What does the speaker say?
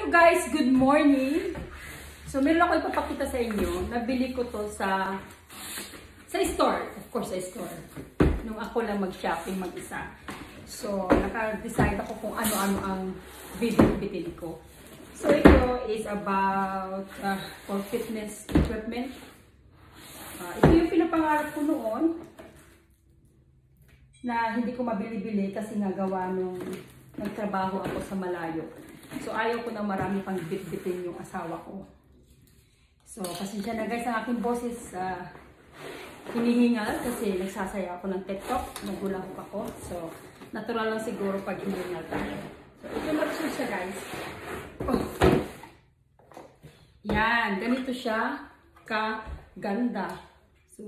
guys, good morning. So meron ako ipapakita sa inyo. Nabili ko to sa store. Of course, sa store. Nung ako lang mag-shopping mag-isa. So naka-decide ako kung ano-ano ang bibilin ko. So ito is about for fitness equipment. Ito yung pinapangarap ko noon na hindi ko mabili-bili kasi nagawa nung nagtrabaho ako sa malayo. So ayaw ko na marami pang bit-bitin yung asawa ko. So pasensya na guys ang aking boses hinihingal kasi nagsasaya ako ng TikTok, nagulahok ako. So natural lang siguro pag hinihingal tayo. So ito na siya guys. Oh. Yan, ganito siya kaganda. So